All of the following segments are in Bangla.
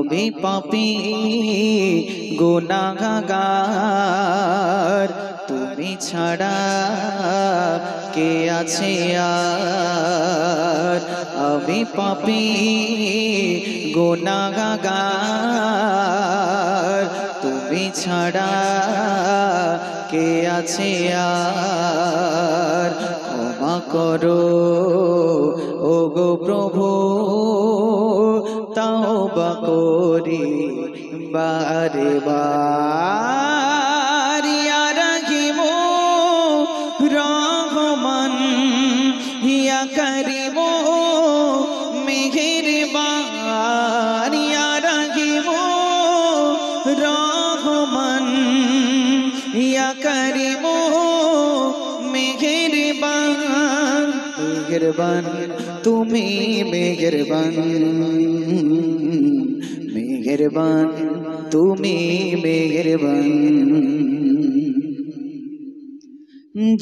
আমি পাপী গুনাহগার, তুমি ছাড়া কে আছে আর। আমি পাপী গুনাহগার, তুমি ছাড়া কে আছে আর। ক্ষমা করো ওগো প্রভু, তওবা করি বারে বার। ইয়া রাহিম রহমান, ইয়া করিম মেহেরবান। ইয়া রাহিম রহমান, ইয়া করিম মেহেরবান। মেহেরবান তুমি মেহেরবান, মেহেরবান তুমি মেহেরবান।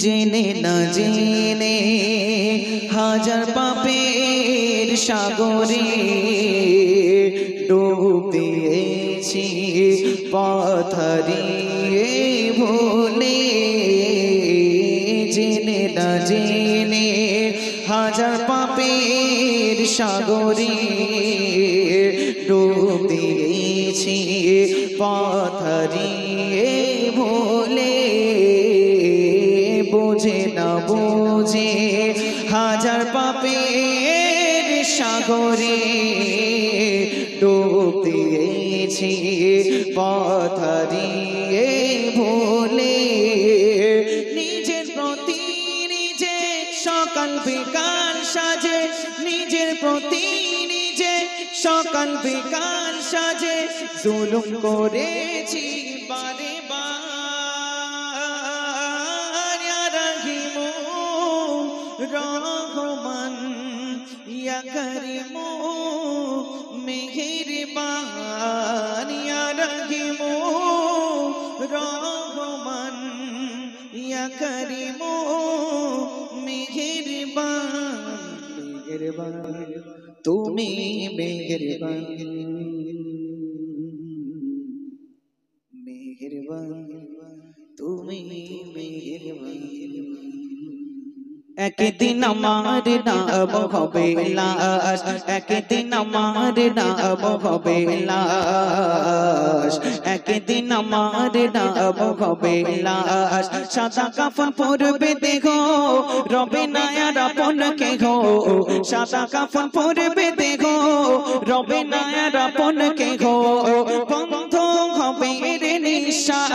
জেনে না জেনে হাজার পাপের সাগরে ডুব দিয়েছি পথ হারিয়ে ভুলে। জেনে না জেনে হাজার পাপের সাগরে ডুব দিয়েছি পথ হারিয়ে ভুলে। বুঝে না বুঝে হাজার পাপের সাগরে ডুব দিয়েছি পথ হারিয়ে ভুলে। নিজের প্রতি নিজে সকাল বিকাল সাজে, নিজের প্রতি নিজে সকাল বিকাল সাজে জুলুম করেছি বারে বার। ইয়া রাহিম রহমান, ইয়া করিম মেহেরবান। ইয়া রাহিম রহমান, ইয়া করিম মেহেরবান। মেহেরবান তুমি মেহেরবান, মেহেরবান তুমি মেহেরবান। একদিন আমার নাম হবে লাশ, একদিন আমার নাম হবে লাশ, একদিন আমার নাম হবে লাশ। সাদা কাফন পরবে দেখো রবে না আর আপন কেহ, সাদা কাফন পরবে দেখো রবে না আর আপন কেহ। বন্ধ হবে রে নিঃশ্বাস,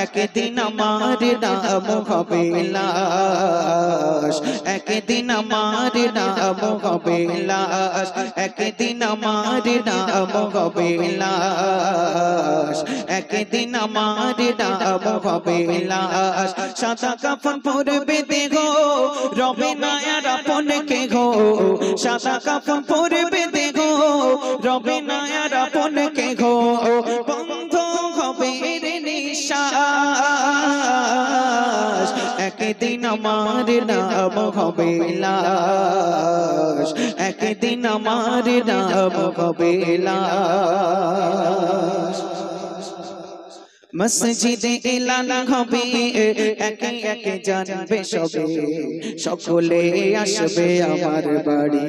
একদিন আমার নাম হবে লাশ, একদিন আমার নাম হবে লাশ, একদিন আমার নাম হবে লাশ, একদিন আমার নাম হবে লাশ। সাদা কাফন পরবে দেখো রবে না আর আপন কেহ, সাদা কাফন পরবে দেখো রবে না আর আপন কেহ। বন্ধ হবে রে নিঃশ্বাস, একদিন আমার নাম হবে লাশ, একদিন আমার নাম হবে লাশ। মসজিদে এলান হবে একে একে জানবে সবে, সকলে আসবে আমার বাড়ি।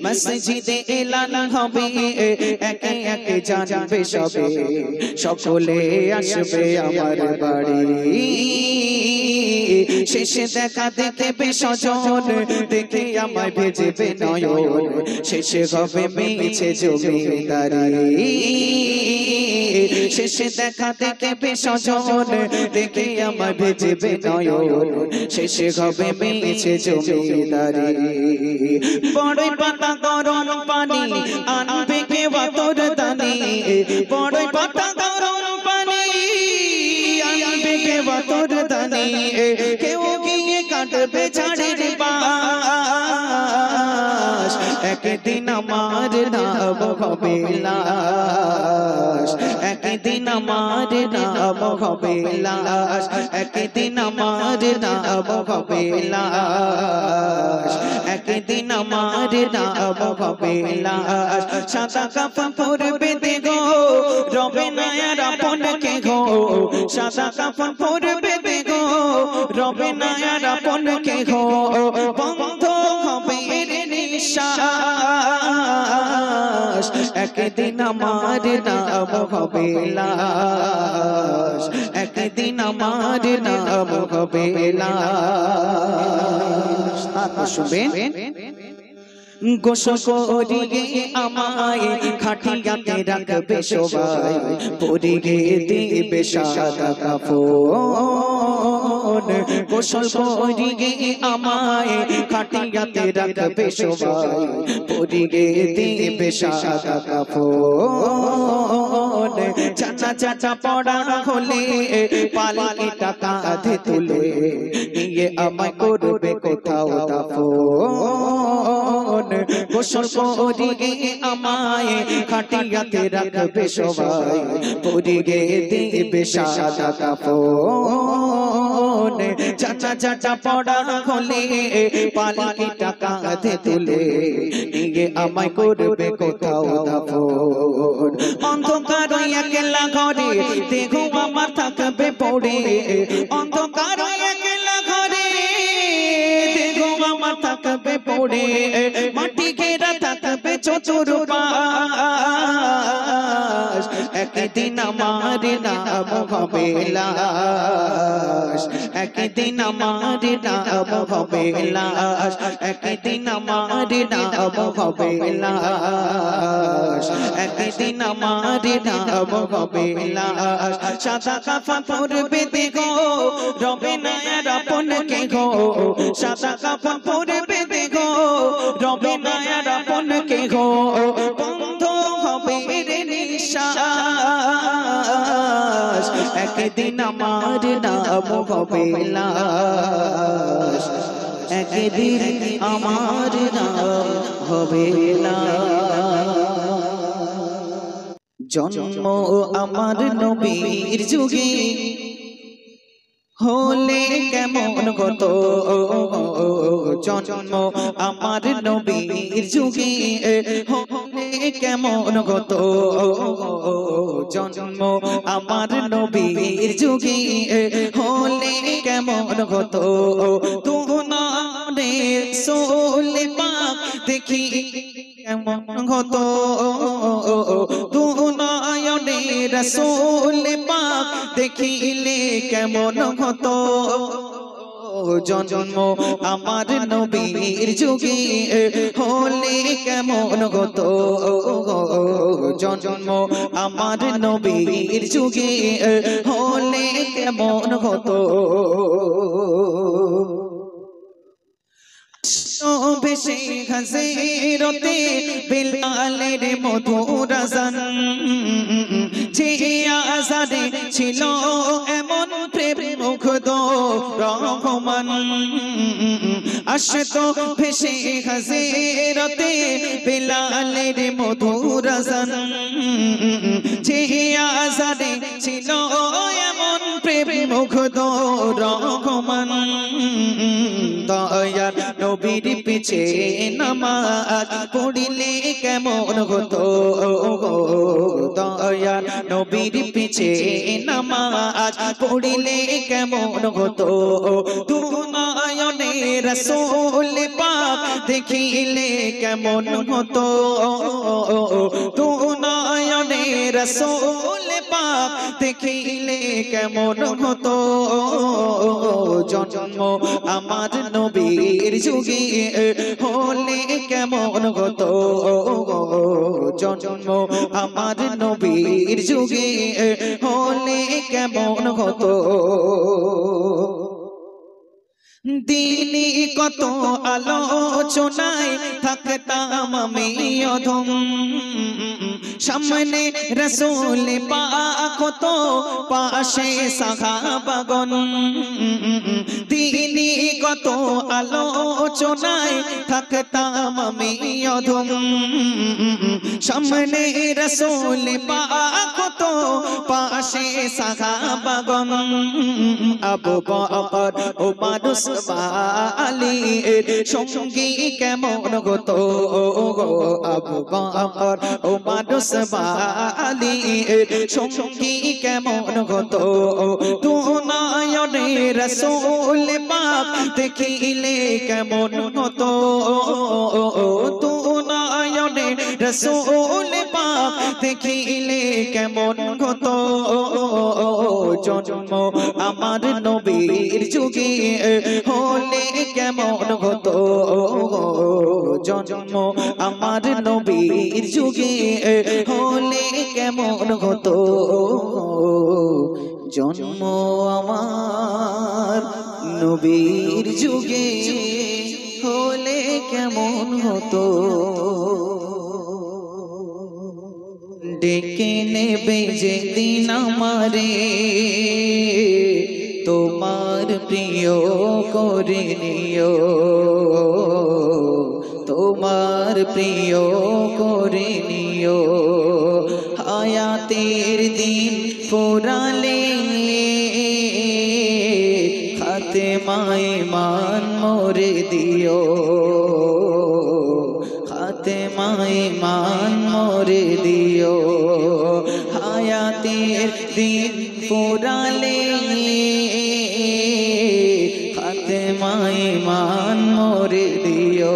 মসজিদে এলান হবে একে একে জানবে সবে, সকলে আসবে আমার বাড়ি। শেষে দেখা দেখবে স্বজন, দেখে আমায় ভেজেবে নয়ন, শেষে হবে মিছে জমিদারি। শেষে দেখা দেখবে স্বজন, দেখে আমায় ভেজেবে নয়ন, শেষে হবে মিছে জমিদারি। বড়ই পাতা গরম পানি আনবে কে তোর দানি, বড়ই পাতা গরম পানি আনবে কে তোর দানি। কেউ গিয়ে কাটবে ঝাড়ের বাস, একদিন আমার নাম হবে লাশ, একদিন আমার নাম হবে লাশ, একদিন আমার নাম হবে লাশ, একদিন আমার নাম হবে লাশ। সাদা কাফন পরবে দেখো রবে না আর আপন কে গো, সাদা কাফন পরবে দেখো রবে না আর আপন কে গো, বন্ধ হবে নিঃশ্বাস, একদিন আমার নাম হবে লাশ, একদিন আমার নাম হবে লাশ। শুনবেন গোসল করিয়ে আমায় খাটিয়াতে রাখবে সবাই, পরিয়ে দিবে সাদা কাফন, গোসল করিয়ে আমায় খাটিয়াতে রাখবে সবাই, পরিয়ে দিবে সাদা কাফন। চাচা চাচা পড়া হলে পালকিটা কাঁধে তুলে নিয়ে আমায় করবে কোথাও দাফন, গোসল করিয়ে আমায় খাটিয়াতে রাখবে সবাই, পরিয়ে দিবে সাদা কাফন। চাচা চাচা পড়া হলে পালকিটা কাঁধে তুলে নিয়ে আমায় করবে কোথাও দাফন। অন্ধকার একলা ঘরে দেখো আমার থাকবে পড়ে, অন্ধকার একলা ঘরে দেখো আমার থাকবে পড়ে, মাটি ঘেরা থাকবে চতুর্পাশ, একদিন আমার নাম হবে লাশ, একদিন আমার নাম হবে লাশ, একদিন আমার নাম হবে লাশ, একদিন আমার নাম হবে লাশ। সাদা কাফন পরবে দেখো রবে না আর আপন কে গো, সাদা কাফন পরবে দেখো রবে না আর আপন কে গো, বন্ধ হবে নিঃশ্বাস, একদিন আমার নাম হবে লাশ, একদিন আমার নাম হবে লাশ। জন্ম আমার নবীর যুগে হলে কেমন হতো, জন্ম আমার নবীর যুগে হলে কেমন হতো, জন্ম আমার নবীর যুগে হলে কেমন হতো, তুনারে সোলে পাক দেখি কেমন হতো, তুনায়নে রাসূল পাক দেখিলে কেমন হতো, জন্ম আমার নবীর যুগে হলে কেমন হতো, জন্ম আমার নবীর যুগে হলে কেমন হতো। ভেসে হাজিরতে বেলালের মধুর আযান, যে আযানে ছিল এমন প্রেম মুগ্ধ রহমান, আসতো ভেসে হাজিরতে বেলালের মধুর আযান, যে আযানে ছিল এমন প্রেম মুগ্ধ রহমান। দয়ার নবীর পিছে নামাজ পড়িলে কেমন হতো, দয়ার নবীর পিছে নামাজ পড়িলে কেমন হতো, তুনায়নে রাসূল পাক দেখিলে কেমন হতো, তুনায়নে রাসূল পাক দেখিলে কেমন হতো, জন্ম আমার নবীর যুগে হলে কেমন হতো, জন্ম আমার নবীর যুগে হলে কেমন হতো। দিনে কত আলোচনায় থাকতাম আমি অধম, সামনে রাসূল পাক হতো পাশে সাহাবাগণ, দিনে কত আলোচনায় থাকতাম আমি অধম, সামনে রাসূল পাক তো পাশে সাহাবাগণ আবু বকর ওমর উসমান আলী এর সঙ্গী কেমন হতো আবু বকর ওমর উসমান আলী এর সঙ্গী কেমন হতো দুনয়নে রাসূল পাক দেখিলে কেমন হতো দুনয়নে রাসূল পাক দেখিলে কেমন হতো জন্ম আমার নবীর যুগে হলে কেমন হতো জন্ম আমার নবীর যুগে হলে কেমন হতো জন্ম আমার নবীর যুগে হলে কেমন হতো ডেকে নেবে যেদিন আমারে তোমার প্রিয় করে নিও তোমার প্রিয় করে নিও হায়াতের দিন ফুরালে খাতেমায়ে মান মোরে দিও খাতেমায়ে মান মোরে দিও হায়াতের দিন ফুরালে খাতেমায়ে মান মোরে দিও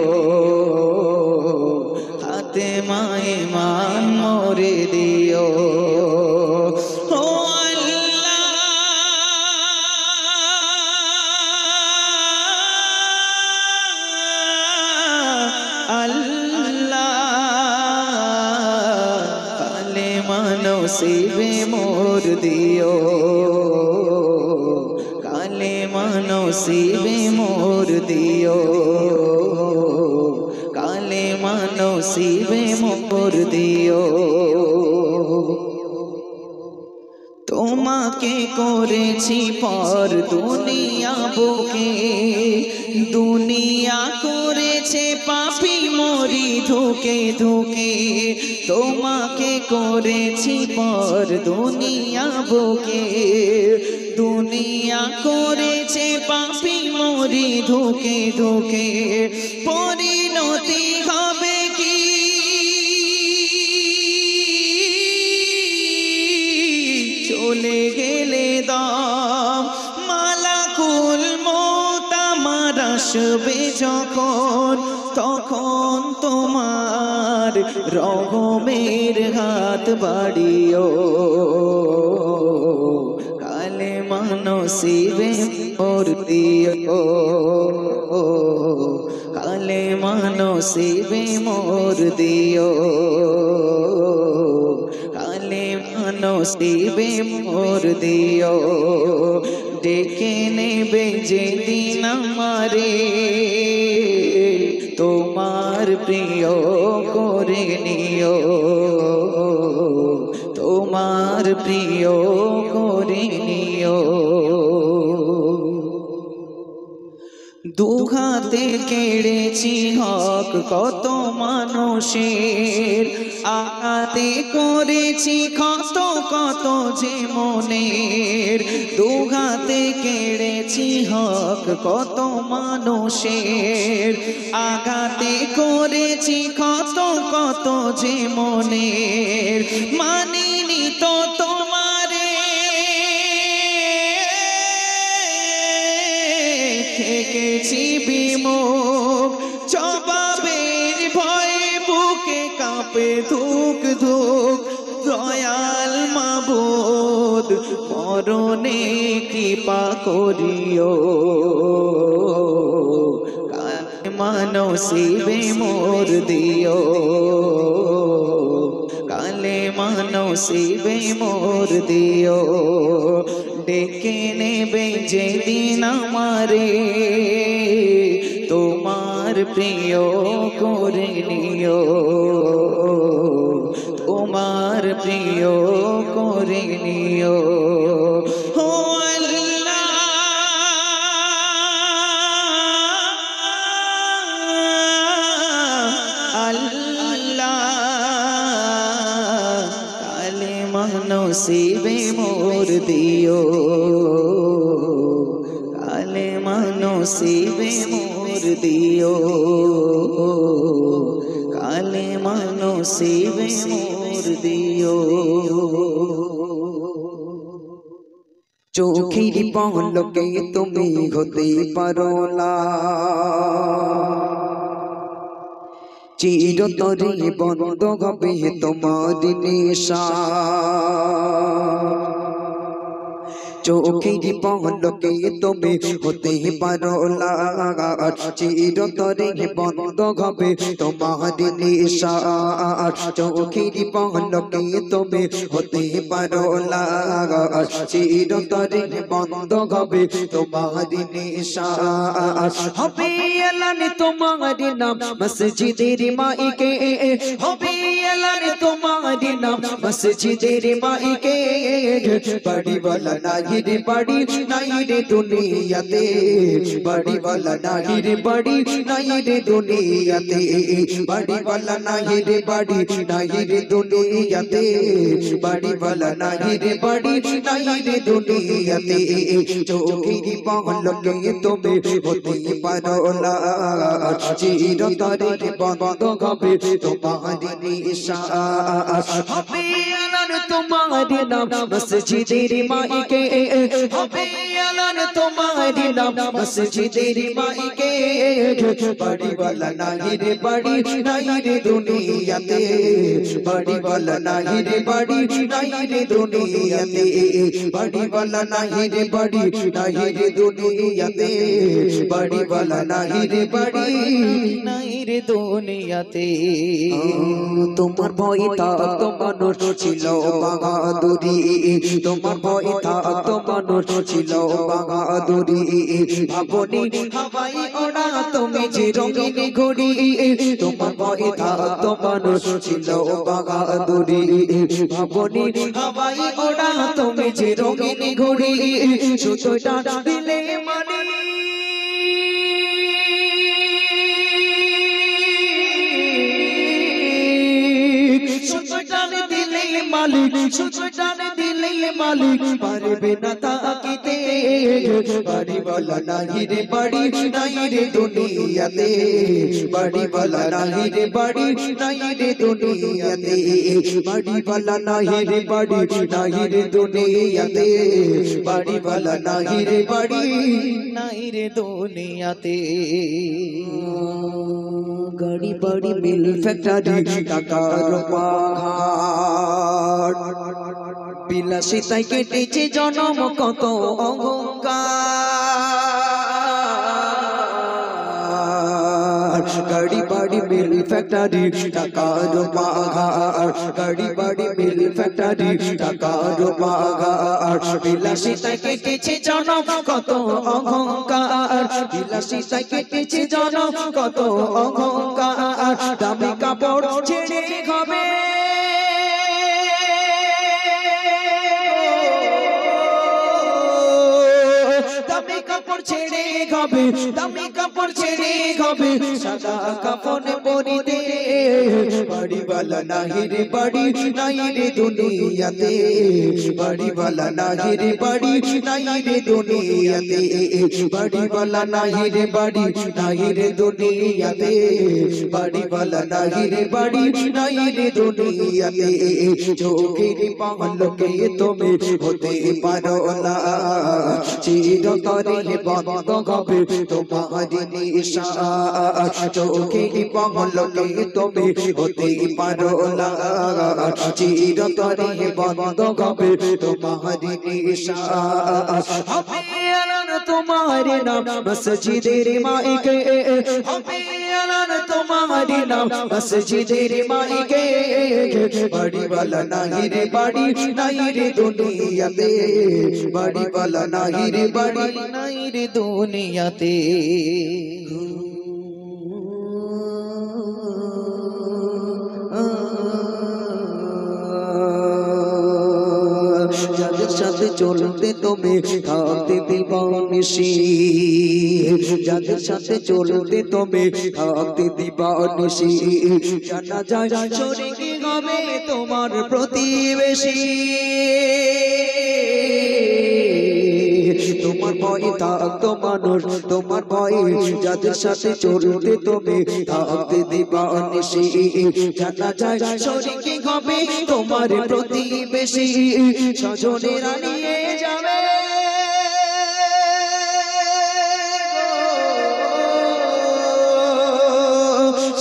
খাতেমায়ে মান মোরে দিও নসিবে মোর দিও কালেমা নসিবে মোর দিও কালেমা নসিবে মোর দিও তোমাকে করেছি পর দুনিয়া বুকে দুনিয়া করেছে পাপী মরি ধুকে ধুকে তোমাকে করেছি পর দুনিয়া বুকে দুনিয়া করেছে পাপী মরি ধুকে ধুকে পরিণতি হবে কি চলে গেলে দাম মালাকুল মউত আমার আসবে যখন তখন তোমার রহমের হাত বাড়িও কালেমা নসিবে মোর দিও কালেমা নসিবে মোর দিও কালেমা নসিবে মোর দিও ডেকে নেবে যেদিন আমারে তোমার প্রিয় করে নিও তোমার প্রিয় করে নিও দুহাতে কেড়েছি হক কত মানুষের আঘাতে করেছি কত কত যে মনের দুহাতে কেড়েছি হক কত মানুষের আঘাতে করেছি কত কত যে মনের মানিনি তো তোমারে থেকেছি বিমুখ জবাবের ভয়ে বুকে কাঁপে ধুক ধুক দয়াল মাবুদ মরণে কৃপা করিও কালেমা নসিবে মোর দিও কালেমা নসিবে মোর দিও ডেকে নেবে যেদিন আমারে তোমার প্রিয় করে নিও তোমার প্রিয় করে নিও ও আল্লাহ আল্লাহ নসিবে মোর দিও কালেমা নসিবে মোর দিও কালেমা নসিবে মোর দিও চোখের পলকে তুমি হতে পারো না চিরতরে বন্ধ হবে তোমার নেশা চোখের পলকে তুমি হতে পারো না চিরতরে বন্ধ হবে তোমার নেশা চোখের পলকে তুমি হতে পারো না চিরতরে বন্ধ হবে তোমার নেশা হবে এলান তোমার নাম মসজিদের মাইকে হবে এলান তোমার নাম মসজিদের মাইকে বড়ি वाला नहीं रे बड़ी नहीं रे दुनियाते बड़ी वाला नहीं रे बड़ी नहीं रे दुनियाते बड़ी वाला नहीं रे बड़ी नहीं रे दुनियाते बड़ी वाला नहीं रे बड़ी नहीं रे दुनियाते चोखी पहलके तुम्हें होते पारो ना चिरतरे बंद হবে তোমারি নিশা হবে আলান তোমারি নাম মসজিদের মাইকে হবে আলান তোমারি নাম মসজিদের মাইকে বড়ি वाला नहीं रे बड़ी नहीं रे दुनियाते बड़ी वाला नहीं रे बड़ी नहीं रे दुनियाते बड़ी वाला नहीं रे बड़ी नहीं रे दुनियाते बड़ी वाला नहीं रे बड़ी नहीं रे दुनियाते তোমার ভয় থাকতো মানুষ ছিল বাহাদুরি তোমার ভয় থাকতো মানুষ ছিল বাহাদুরি ভাবনি হাওয়াই ওড়া তুমি যে রঙিন ঘড়ি তোমার ভয় থাকতো মানুষ ছিল বাহাদুরি ভাবনি হাওয়াই ওড়া তুমি যে রঙিন ঘড়ি শুধু ডানা দিলে মানে मालिक सुजान दिले मालिक पारबे ना ताकिते बड़ी वाला नहीं रे बड़ी नहीं रे दुनियाते बड़ी वाला नहीं रे बड़ी नहीं रे दुनियाते बड़ी वाला नहीं रे बड़ी नहीं रे दुनियाते बड़ी वाला नहीं रे बड़ी नहीं रे दुनियाते गाड़ी बड़ी मिल फैक्ट्री टाकार पाहाड़ বিলাসিতায় কেটেছে জনম কত অহংকার গাড়ি বাড়ি মিল ফ্যাক্টরি টাকার পাহাড় গাড়ি বাড়ি মিল ফ্যাক্টরি টাকার পাহাড় বিলাসিতায় কেটেছে জনম কত অহংকার বিলাসিতায় কেটেছে জনম কত অহংকার দামি কাপড় ছেড়ে হবে দামি কাপড় ছেড়ে হবে দামি কাপড় ছেড়ে হবে সাদা কাফন পরিতে बड़ी वाला नहीं रे बड़ी नहीं रे दुनियाते बड़ी वाला नहीं रे बड़ी नहीं रे दुनियाते बड़ी वाला नहीं रे बड़ी नहीं रे दुनियाते बड़ी वाला नहीं रे बड़ी नहीं रे दुनियाते चोखेर पलके तुम्हें होते पारो ना चिरतरे बंद হবে তোমারি নিশা চোখের পলকে तुम्हें होते पारो ना चिरतरे बंद হবে তোমারি নিশা হবে আলান তোমারি নাম মসজিদের মাইকে হবে আলান তোমারি নাম মসজিদের মাইকে बड़ी वाला नहीं रे बड़ी नहीं रे दुनियाते बड़ी वाला नहीं रे बड़ी नहीं रे दुनियाते যাদের সাথে চলতে তুমি থাকতে দিবানিশি যাদের সাথে চলতে তুমি থাকতে দিবানিশি জানা যায় শরীকে হবে তোমার প্রতিবেশী তোমার ভয়ে থাকতো মানুষ তোমার ভয়ে যাদের সাথে চলতে তুমি থাকতে দিবানিশি জানা যায় শরীকে হবে তোমার প্রতিবেশী স্বজনেরা নিয়ে যাবে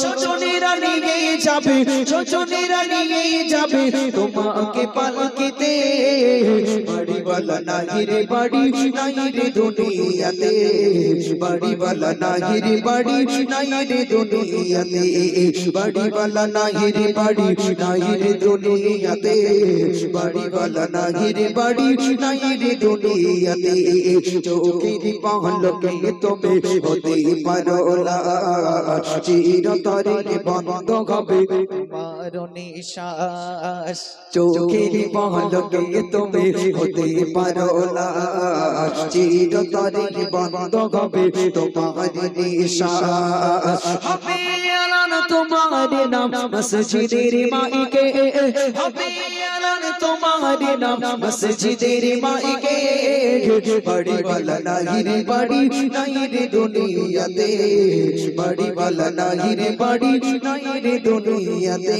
স্বজনেরা নিয়ে যাবে স্বজনেরা নিয়ে যাবে তোমাকে পালকিতে বাড়িওয়ালা নাই রে বাড়ি নাই রে দুনিয়াতে বাড়িওয়ালা নাই রে বাড়ি নাই রে দুনিয়াতে বাড়িওয়ালা নাই রে বাড়ি নাই রে দুনিয়াতে বাড়িওয়ালা নাই রে বাড়ি নাই রে দুনিয়াতে চোখের পলকে তুমি হতে পারো না চিরতরে বন্ধ হবে তোমার নিঃশ্বাস চোখের পলকে তুমি হতে পারো না চিরতরে বন্ধ হবে তোমার নিঃশ্বাস হবে এলান তোমার নাম মসজিদের মাইকে হবে এলান তোমার নাম মসজিদের মাইকে বাড়িওয়ালা নাই রে বাড়ি নাই রে দুনিয়াতে বাড়িওয়ালা নাই রে বাড়ি নাই রে দুনিয়াতে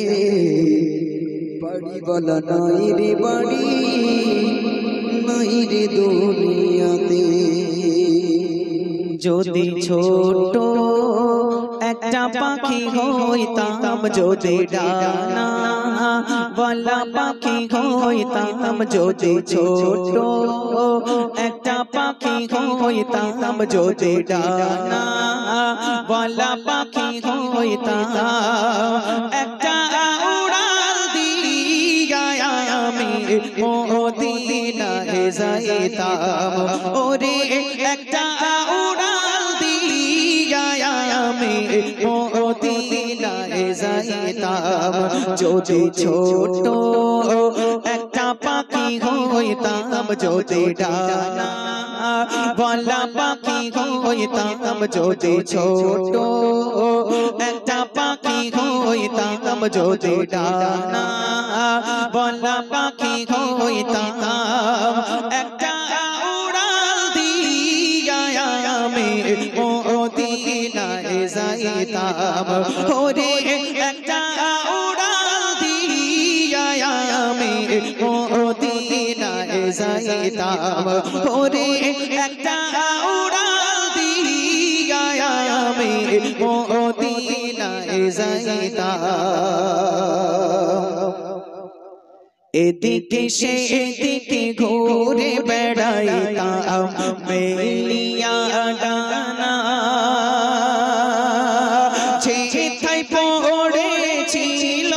বাড়িওয়ালা নাই রে বাড়ি নাই রে দুনিয়াতে যদি ছোট একটা পাখি হইতাম যদি ডানা বলা পাখি হইতাম যদি ছোট একটা পাখি হইতাম যদি ডানা বলা পাখি হইতাম একটা উড়াল দিয়া আমি মদিনায় যাইতাম ওরে একটা উড়াল দিয়া আমি মদিনায় যাইতাম যদি ছোট একটা পাখি হইতাম যদি ডানা বলা পাখি হইতাম যদি ছোট একটা পাখি হইতাম যদি ডানা বলা পাখি হইতাম একটা উড়াল দিয়া আমি মদিনায় যাইতাম ওরে একটা উড়াল দিয়া আমি মদিনায় যাইতাম ওরে একটা উড়াল দিয়া আমি মদিনায় যাইতাম এদিকে সেদিকে ঘুরে বেড়াইতাম মেলিয়া ডানা যেথায় পড়েছিল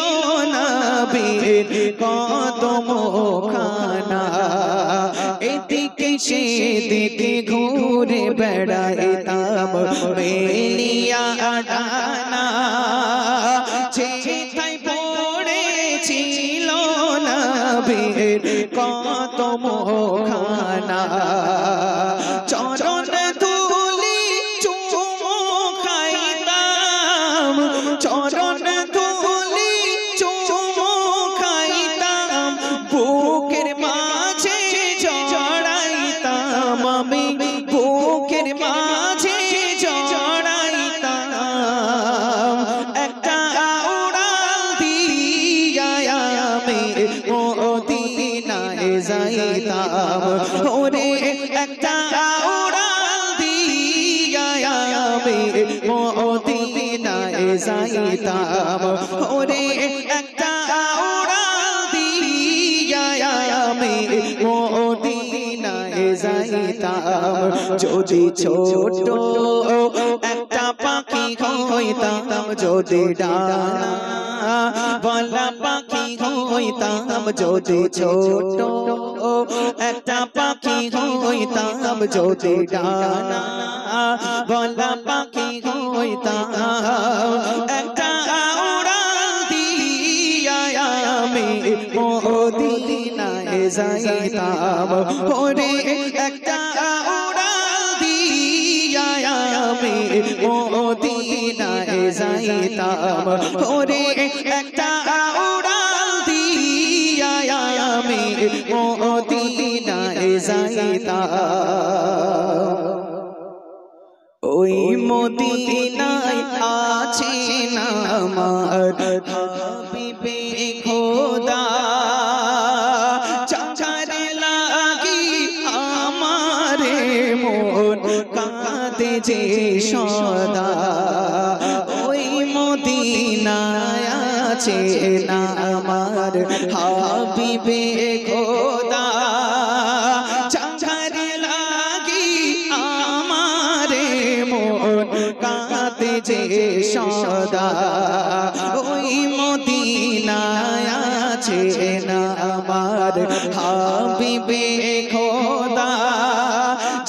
নবীর কদমখানা এদিকে সেদিকে ঘুরে বেড়াইতাম মেলিয়া ডানা যেথায় পড়েছিল নবীর কদমখানা চরণ ধুলি চুমু খাইতাম চরণ ধুলি চুমু খাইতাম বুকের মাঝে জড়াইতাম আমি বুকের মাঝে জড়াইতাম একটা উড়াল দিয়া আমি মদিনায় যাইতাম ওরে একটা উড়াল দিয়া আমি মদিনায় যাইতাম ওরে একটা উড়াল দিয়া আমি মদিনায় যাইতাম যদি ছোট একটা পাখি হইতাম যদি ডানা বলা পাখি হইতাম যদি ছোট একটা পাখি হইতাম যদি ডানা বলা পাখি হইতাম একটা উড়াল দিয়া আমি মদিনায় যাইতাম ওরে একটা উড়াল দিয়া আমি মদিনায় যাইতাম ওরে একটা উড়াল দিয়া আমি মদিনায় যাইতাম ওই মদিনায় আছেন আমার হাবিবে খোদা চাচারে লাগি আমারে মন কাঁদে যে সদা ওই মদিনায় আছেন আমার হাবিবে খোদা চাচারে লাগি আমারে মন কাঁদে যে সদা ওই মদিনায় আছেন আমার হাবিবে খোদা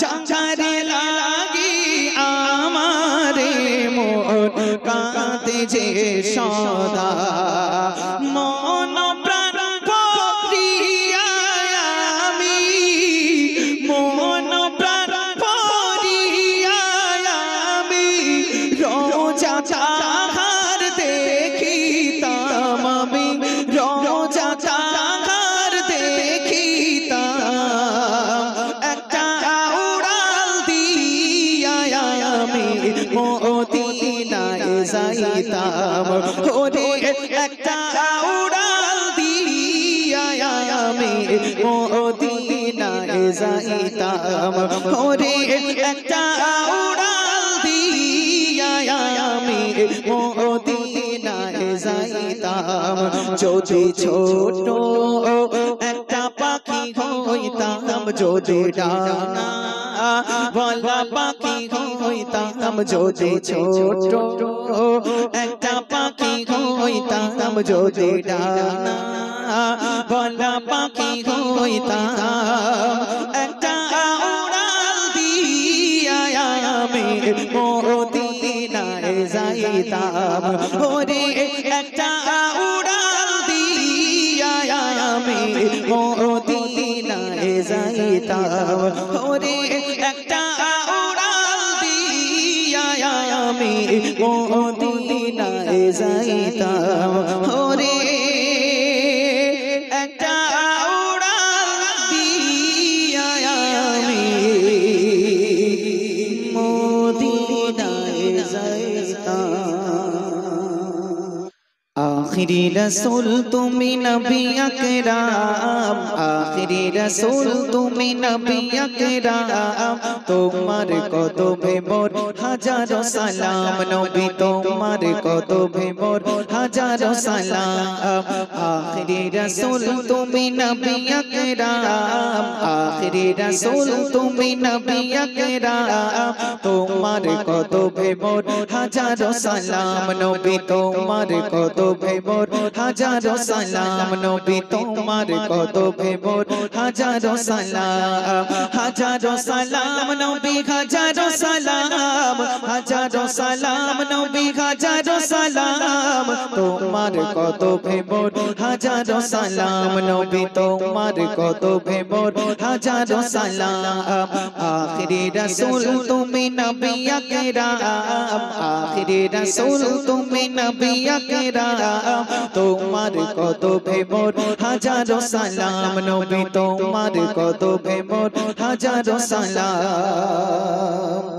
চাচারে লাগি আমারে মন কাঁদে যে সদা মন প্রাণ ভরিয়া আমি মন প্রাণ ভরিয়া আমি রোজা তাহার দেখিতাম আমি রোজা তাহার দেখিতাম একটা উড়াল দিয়া আমি মদিনায় যাইতাম ওরে একটা উড়াল দিয়া আমি মদিনায় যাইতাম ওরে একটা উড়াল দিয়া আমি মদিনায় যাইতাম যদি ছোট একটা পাখি হইতাম যদি ডানা বলা পাখি হইতাম যদি ছোট একটা পাখি হইতাম যদি ডানা বলা পাখি হইতাম একটা উড়াল দিয়া আমি মদিনায় যাইতাম ওরে একটা উড়াল দিয়া আমি মদিনায় যাইতাম ওরে একটা উড়াল দিয়া আমি মদিনায় যাইতাম ওরে একটা উড়াল দিয়া আমি মদিনায় যাইতাম आखिरी रसूल तुमी नबी अकराम आखिरी रसूल तुमी नबी अकराम तुम्हार कदमे मोर हजारो सलाम नबी तुम्हार कदमे मोर हजारो सलाम आखिरी रसूल तुमी नबी अकराम आखिरी रसूल तुमी नबी अकराम तुम्हार कदमे मोर हजारो सलाम नबी तुम्हार कदमे मोर हजारो सलाम नबी तुम्हार कदमे मोर हजारो सलाम नबी हजारो सलाम नबी हजारो सलाम तुम्हार कदमे मोर हजारो सलाम नबी तुम्हार कदमे मोर हजारो सलाम आखिरी रसूल तुमी नबी अकराम आखिरी रसूल तुमी नबी अकराम तुम्हार कदमे मोर हजारो सलाम नबी तुम्हार कदमे मोर हजारो सलाम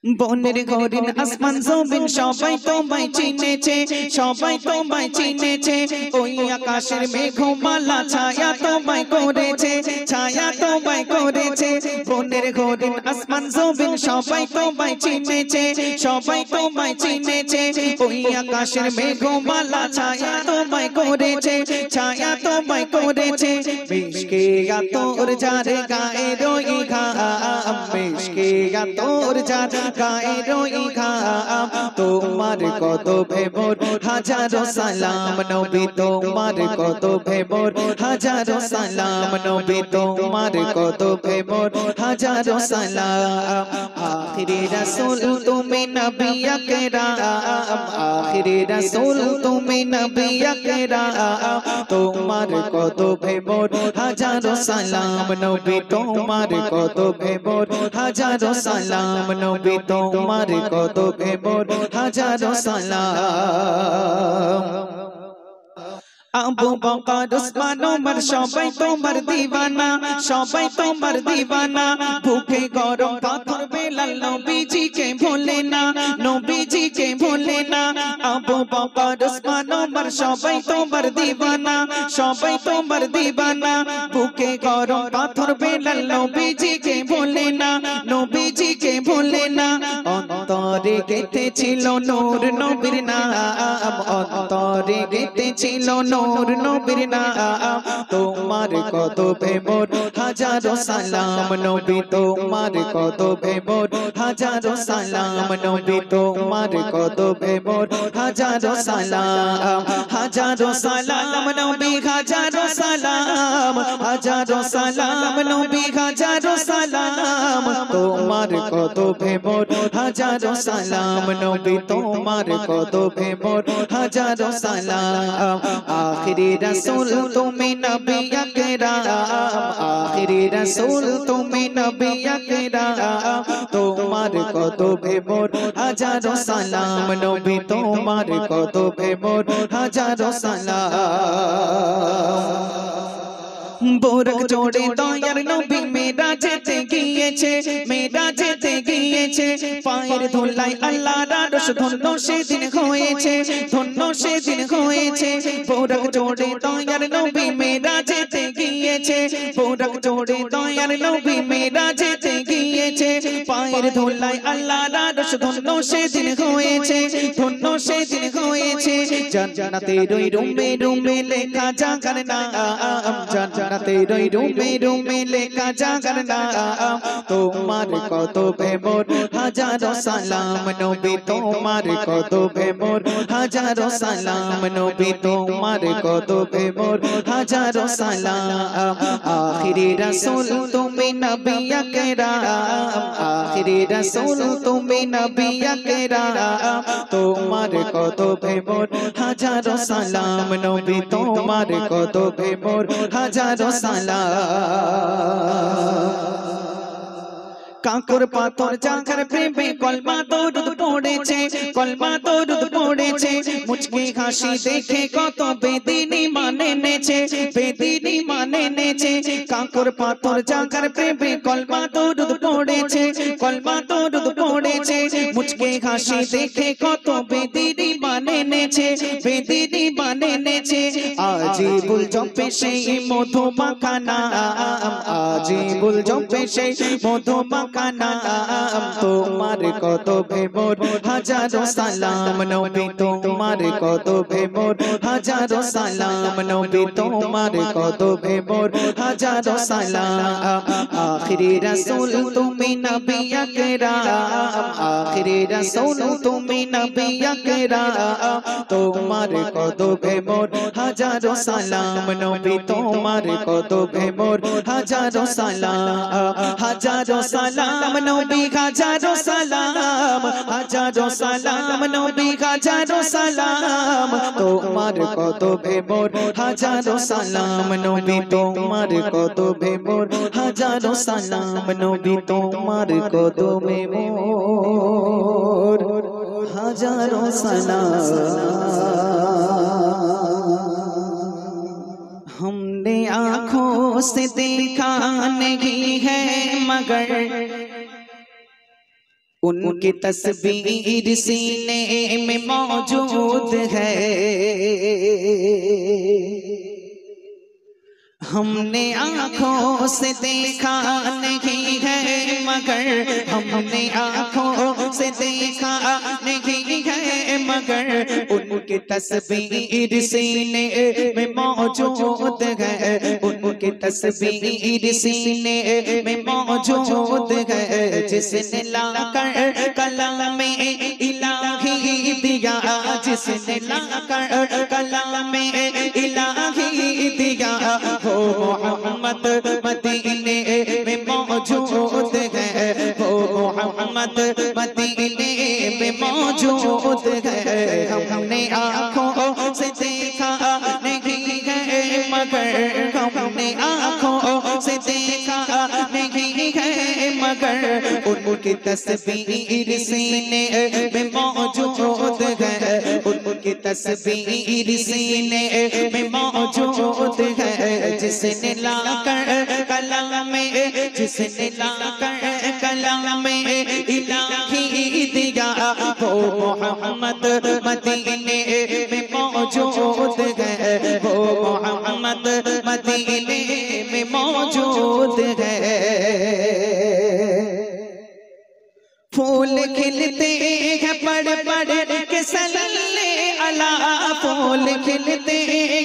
বনের ঘরের আসমান জমিন সবাই তোমায় চিনেছে সবাই তোমায় চিনেছে ওই আকাশের মেঘমালা ছায়া তোমায় করেছে ছায়া তোমায় করেছে বনের ঘরের আসমান জমিন সবাই তোমায় চিনেছে সবাই তোমায় চিনেছে ওই আকাশের মেঘমালা ছায়া তোমায় করেছে ছায়া তোমায় করেছে মিশকে তোর যার গায়ে রই ঘাম মিশকে তোর যার গায়ে রই ঘাম তোমার কত ভেবর হাজারো সালাম নবী তোমার কত ভেবর হাজারো সালাম নবী তোমার কত ভেবর হাজারো সালাম আখিরি রাসূল তুমি নবী আকরাম আখিরি রাসূল তুমি নবী আকরাম তোমার কত ভেবর হাজারো সালাম নবী তোমার কত ভেবর হাজারো সালাম নবী তোমার কত ভেবর হাজারো সালাম আবু বকর উসমান ওমর সবাই তোমার দিওয়ানা সবাই তোমার দিওয়ানা ভুকে গরম পাথর বেলাল নবীজিকে ভোলে না নবীজিকে ভোলে না আবু বকর উসমান ওমর সবাই তোমার দিওয়ানা সবাই তোমার দিওয়ানা ভুকে গরম পাথর বেলাল নবীজিকে ভোলে না নবীজিকে ভোলে না অন্তরে গেঁথেছিল নূর নবীর নাম অন্তরে গেঁথেছিল নূর নবীর নাম তোমার কত ভেবর হাজারো সালাম নবী তোমার কত ভেবর হাজারো সালাম নবী তোমার কত ভেবর হাজারো সালাম নবী হাজারো সালাম নবী হাজারো সালাম তোমার কত ভেবর হাজারো সালাম নবী তোমার কত ভেবর হাজারো সালাম आखिरी रसूल तुम्हें नबी अकराम आखिरी रसूल तुम्हें नबी अकराम तुम्हार कत भेबोर हजारों सलाम नबी तुम्हार कत भेबोर हजारों सलाम बोरक जोड़े दयार नबी मेरा जेते গিয়েছে পায়ের ধুলায় আল্লাহর আরশ ধন্য সেদিন হয়েছে বোরক জোড়ে দয়ার নবী মেরা যেতে গিয়েছে বোরক জোড়ে দয়ার নবী মেরা যেতে গিয়েছে পায়ের ধুলায় আল্লাহর আরশ ধন্য সেদিন হয়েছে জান্নাতের ওই রুমে লেখা জাগার নাম জান্নাতের ওই রুমে লেখা জাগার নাম তোমার কত ভেবর হাজারো সালাম নবী তোমার কত ভেবর হাজারো সালাম নবী তোমার কত ভেবর হাজারো সালাম আখিরি রাসূল তুমি নবী আকরাম আখিরি রাসূল তুমি নবী আকরাম তোমার কত ভেবর হাজারো সালাম নবী তোমার কত ভেবর হাজারো সালাম কাকুর পাথর জাগার প্রেমে কলমা দরুদ পড়েছে মুচকি হাসি দেখে কত বেদিনী মানে নেছে কাকুর পাথর জাগার প্রেমে কলমা দরুদ পড়েছে মুচকি হাসি দেখে কত বেদিনী মানে নেছে আজিবুল জপে সেই মধুমাখা নাম আজিবুল জপে সেই মধুমাখা নাম তোমার কত ভেবর হাজারো সালাম নবী তোমার কত ভেবর হাজারো সালাম নবী তোমার কত ভেবর হাজারো সালাম আখিরি রাসূল তুমি নবী আকরাম আখিরি রাসূল তুমি নবী আকরাম তোমার কত ভেবর হাজারো সালাম নবী তোমার কত ভেবর হাজারো সালাম নবী হাজারো সালাম নবী হাজারো সালাম তোমার কত ভেবর হাজারো সালাম নবী তোমার কত ভেবর হাজারো সালাম নবী তোমার কত ভেবর হাজারো সালাম हमने आँखों से देखा नहीं है मगर उनकी तस्वीर सीने में मौजूद है हमने आँखों से देखा नहीं है मगर, हमने आँखों से देखा नहीं है मगर, उनकी तस्वीर सीने में मौजूद है, उनकी तस्वीर सीने में मौजूद है। जिसने लाकर कलम में इलाही दिया, जिसने लाकर कलम में इलाही दिया, वो मोहम्मद मदीने में मौजूद है, वो मोहम्मद मदीने में मौजूद है। हमने आँखों से देखा नहीं है मगर, हमने आँखों से देखा नहीं है मगर, उनकी तस्वीर सीने में मौजूद है, उनकी तस्वीर सीने में मौजूद है। जिसने लाकर कलम में, जिसने लाकर कलम में इलाही दिया, वो मोहम्मद मदीने में मौजूद है, वो मोहम्मद मदीने में मौजूद है। फूल खिलते हैं पड़ पड़ के सल्ले अला, फूल खिलते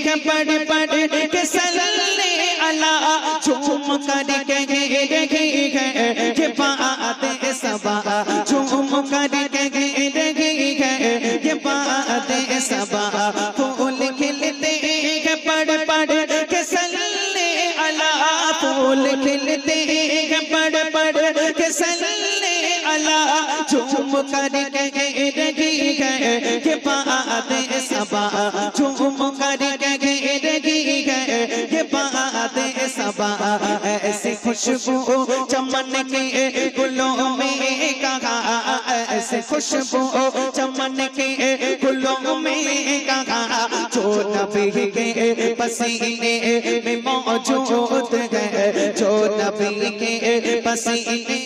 हैं पड़ पड़ के सल्ले अला, झूम कर कहे रही है कि बात सबा, झूम कर कहे रही है कि बात सबा। फूल खिलते हैं पड़ पड़ के सल्ले अला, फूल खिलते हैं पड़ पड़ के सल्ले अला, झूम कर कहे रही है कि बात सबा, झूम कर कहे रही है कि बात सबा। ऐसी खुशबू चमन के गुलों में कहा, ऐसी खुशबू चमन के गुलों में कहा, जो नबी के पसीने में मौजूद है, जो नबी के पसीने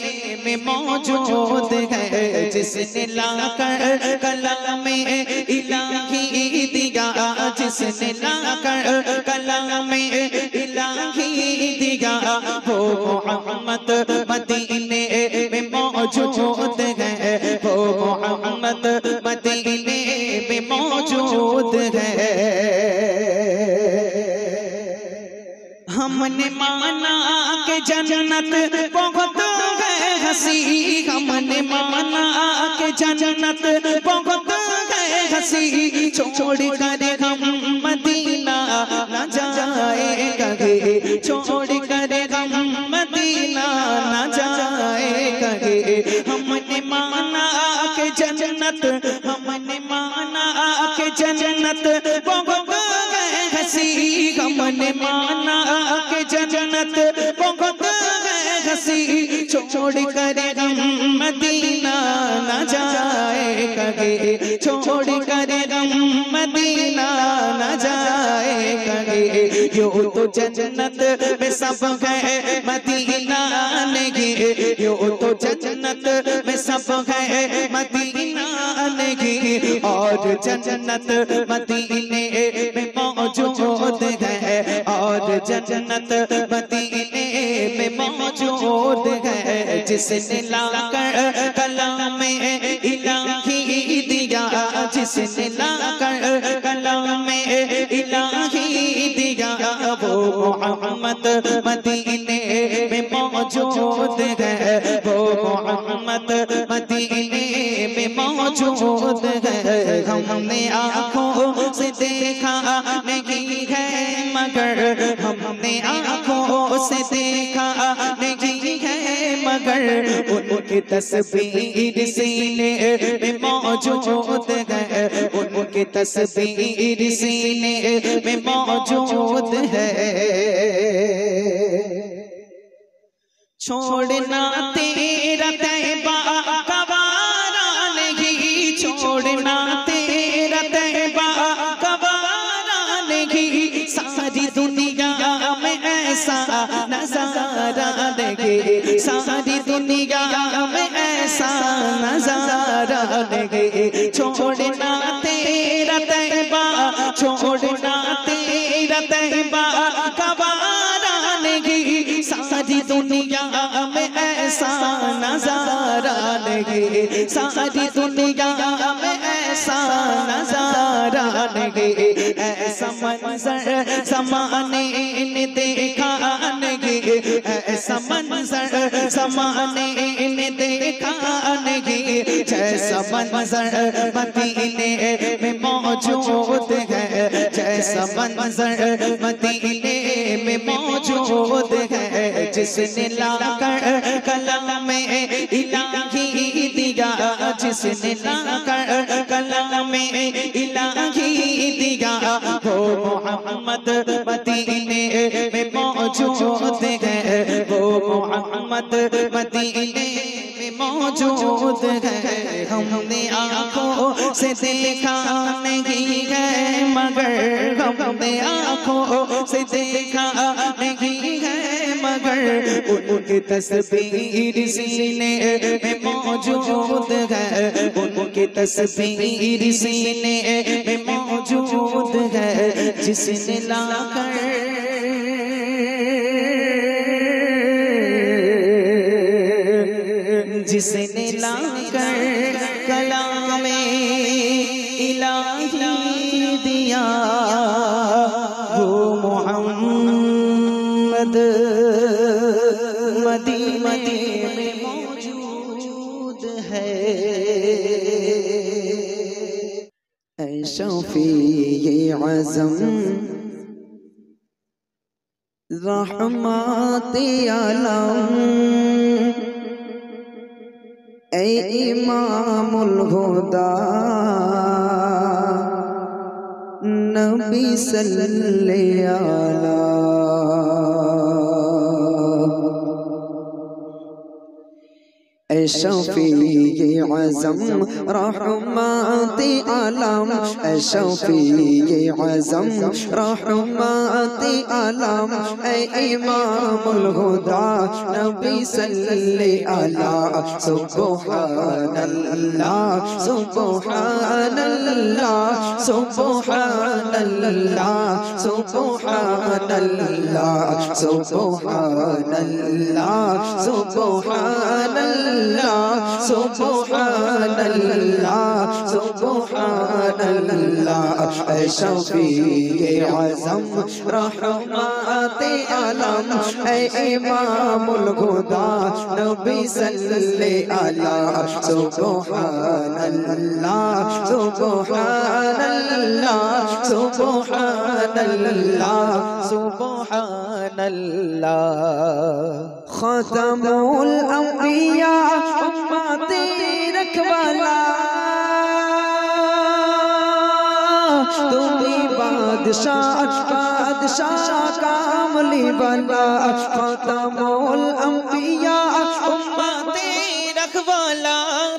में मौजूद है। जिसने लाकर कलम में इलाही दिया, जिसने लाकर कलम में इलाही दिया, वो मोहम्मद मदीने में मौजूद है, वो मोहम्मद मदीने में मौजूद है। हमने माना कि जन्नत बहुत है हंसी, हमने माना कि जन्नत बहुत है हंसी, छोड़ कर हम मदीना न जाए कहे, छोड़ कर हम मदीना न जाए कहे। हमने माना कि जन्नत, हमने माना कि जन्नत बहुत है हंसी, हमने माना कि जन्नत बहुत है हंसी, छोड़ कर हम मदीना न जाए कहे, छोड़ कर हम मदीना न जाए कहे। यूं तो जन्नत में सब है मदीना नहीं, यूं तो जन्नत में सब है मदीना नहीं, और जन्नत मदीने में मौजूद है, और जन्नत मदीने में मौजूद है। जिसने लाकर कलम में इलाही दिया, जिसने लाकर कलम में इलाही दिया, वो मोहम्मद मदीने में मौजूद है, वो मोहम्मद मदीने में मौजूद है। हमने आँखों से देखा नहीं है मगर, हमने आँखों से देखा नहीं है मगर, उनकी तस्वीर सीने में मौजूद है, उनकी तस्वीर सीने में मौजूद है। छोड़ना तेरा तैबा गवारा नहीं, छोड़ना तेरा तैबा गवारा नहीं, सारी दुनिया में ऐसा नजारा नहीं, सारी दुनिया में ऐसा नजारा नहीं। छोड़ना तेरा तैबा, छोड़ना तेरा तैबा गवारा सारी दुनिया में ऐसा नजारा नहीं, ऐसा मंजर समाने ने देखा नहीं, ऐसा मंजर समाने ने देखा नहीं, जैसा मंजर मदीने में मौजूद है, जैसा मंजर मदीने में मौजूद है, जिसने लाकर कलम में इलाही दिया, जिसने लाकर कलम में इलाही दिया, वो मोहम्मद मदीने में मौजूद है, वो मोहम्मद मदीने में मौजूद है। हमने आँखों से देखा नहीं है मगर, हमने आँखों से देखा नहीं है मगर, उनकी तस्वीर सीने में मौजूद है, उनकी तस्वीर सीने में मौजूद है, जिसने लाकर जिसने लाकर कलाम में इलाही दिया, वो मोहम्मद मदीने में मौजूद है। ऐ शफ़ीए आज़म रहमते आलम, ऐ इमामुल हुदा नबी सल्लल्लाहु अलैहि, ऐ शफ़ीए आज़म रहमते आलम, ऐ शफ़ीए आज़म रहमते आलम, ऐ इमामुल हुदा नबी सल्लल्लाहु अलैहि, सुब्हानल्लाह सुब्हानल्लाह सुब्हानल्लाह सुब्हानल्लाह सुब्हानल्लाह सुब्हानल्लाह सुब्हानल्लाह सुब्हानल्लाह, ऐ शफ़ीए आज़म रहमते आलम, ऐ इमामुल हुदा नबी सल्लल्लाहु अलैहि, सुब्हानल्लाह सुब्हानल्लाह सुब्हानल्लाह सुब्हानल्लाह। ख़ातमुल अंबिया उम्मते रखवाला, तुम्ही बादशाह बादशाह कामली वाला, ख़ातमुल अंबिया उम्मते रखवाला,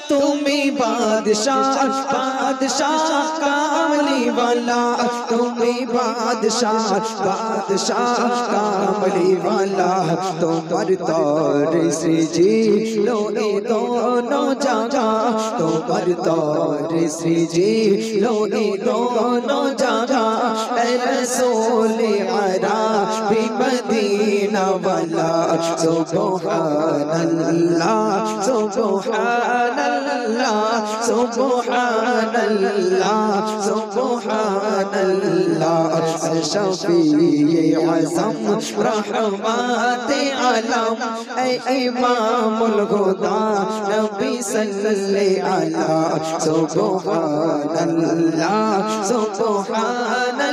तुम्ही बादशाह बादशाह कामली वाला, तुम्ही बादशाह बादशाह कामली वाला, तुमर तौर से जी लो ए दोनों जगह, तुमर तौर से जी लो ए दोनों जगह, ऐ रसूल अरबी मदीना वाला, सुब्हानल्लाह सुब्हानल्लाह सुब्हानल्लाह सुब्हानल्लाह, ऐ शफ़ीए आज़म रहमते आलम, ऐ इमामुल हुदा नबी सल्लल्लाहु अलैहि, सुब्हानल्लाह सुब्हानल्लाह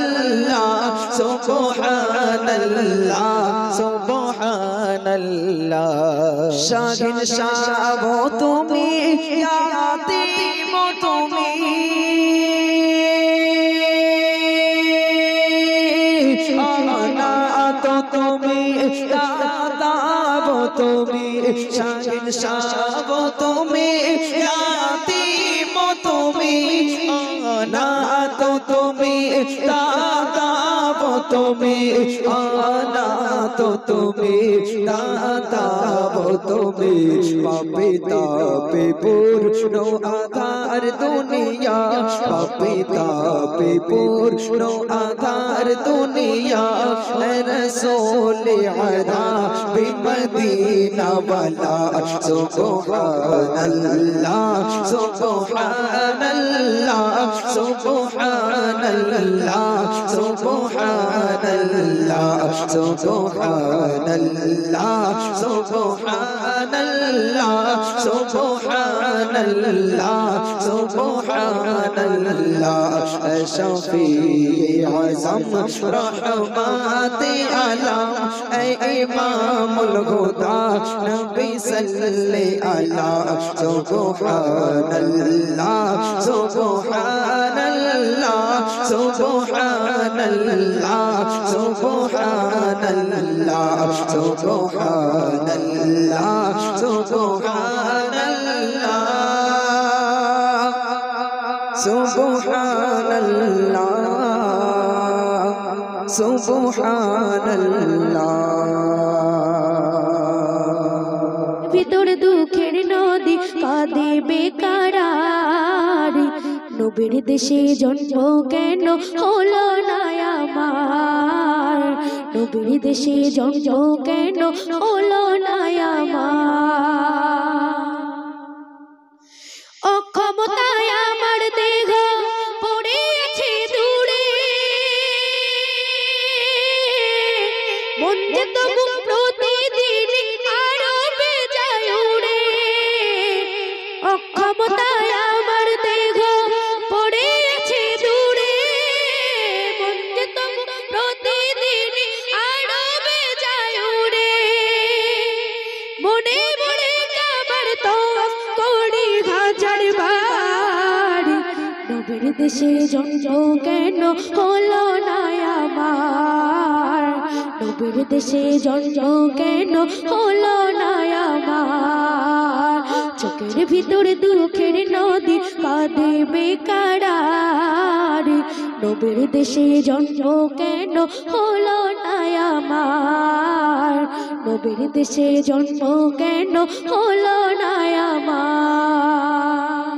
सुब्हानल्लाह सुब्हानल्लाह। शाहिन शाह वो तुम्हें याती मो तुम्हें, आना तो तुम्हें दादा वो तुम्हें, शाहिन शाह वो तुम्हें याती मो तुम्हें, आना तो तुम्हें दादा वो तुम्हें, आना तो तुम्हें दादा वो तुम्हें, पापे तापे पूर्णो आधार दुनिया, पापे तापे पूर्णो आधार दुनिया, ऐ रसूल अदा नबी मदीना वाला सुबहानल्लाह सुबहानल्लाह सुबहानल्लाह सुबहानल्लाह सुबहानल्लाह सुबहानल्लाह सुबहानल्लाह सुबहानल्लाह शफीए आज़म रहमते आलम ऐ इमामुल हुदा नबी सल्ले अला सुबहानल्लाह सुबहानल्लाह सुबहानल्लाह सुबहानल्लाह सुबहानल्लाह सुबहानल्लाह सुबहानल्लाह सुबहानल्लाह ভিতর দুঃখের নদী কাঁদে বেকারার নবীর দেশে জন্ম কেন হলো না আমার নবীর দেশে জন্ম কেন হলো না আমার অক্ষমতায় আমার দেহ পড়ে আছে দূরে মন যে তবু প্রতিদিন আরো বেজায় উড়ে অক্ষমতায় আমার দেহ পড়ে আছে দূরে মন যে তবু প্রতিদিন আরো বেজায় উড়ে মনে মনে কাবার তওয়াফ করি হাজার বার নবীর দেশে জন্ম কেন হলো না আমার নবীর দেশে জন্ম কেন হলো না আমার চোখের ভিতর দুঃখের নদী কাঁদে বেকারার নবীর দেশে জন্ম কেন হলো না আমার নবীর দেশে জন্ম কেন হলো না আমার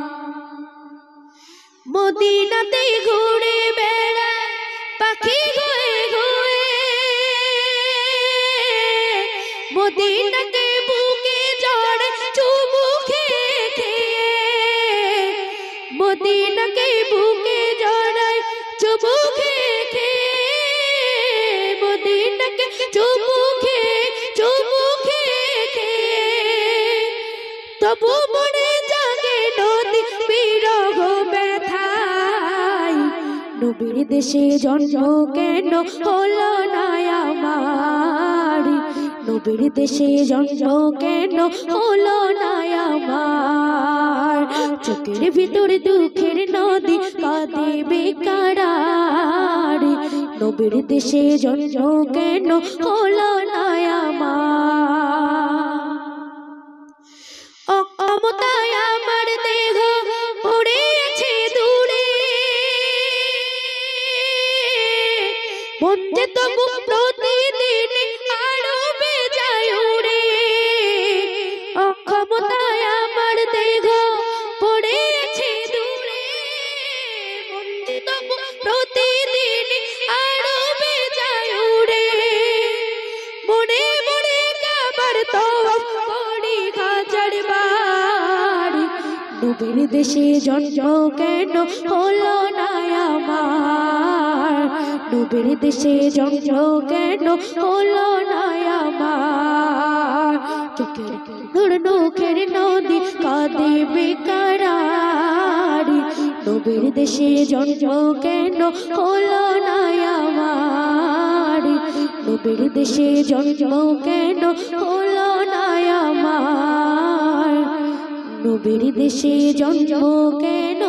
মদিনাতে ঘুরে বেড়ায় পাখি হয়ে হয়ে মদিনাকে বুকে জড়ে চুমু খেয়ে খেয়ে মদিনাকে বুকে জড়ায় চুমু খেয়ে খেয়ে মদিনাকে চুমু খেয়ে খেয়ে তবু মনে জাগে নদী বিরহ ব্যথায় নবীর দেশে জন্ম কেন হলো না আমার নবীর দেশে জন্ম কেন হলো না আমার চোখের ভিতর দুঃখের নদী কাঁদে বেকারার নবীর দেশে জন্ম কেন হলো না আমার অক্ষমতায় আমার দেহ পড়ে আছে দূরে মন যে তবু প্রতিদিন আরো বেজায় উড়ে অক্ষমতায় আমার দেহ পড়ে আছে দূরে মন যে তবু প্রতিদিন আরো বেজায় উড়ে মনে মনে কাবার তওয়াফ করি হাজার বার নবীর দেশে জন্ম কেন হলো না আমার নবীর দেশে জন্ম কেন হলো না আমার চোখের দুঃখের নদী কাঁদে বেকারার নবীর দেশে জন্ম কেন হলো না আমার নবীর দেশে জন্ম কেন হলো না আমার নবীর দেশে জন্ম কেন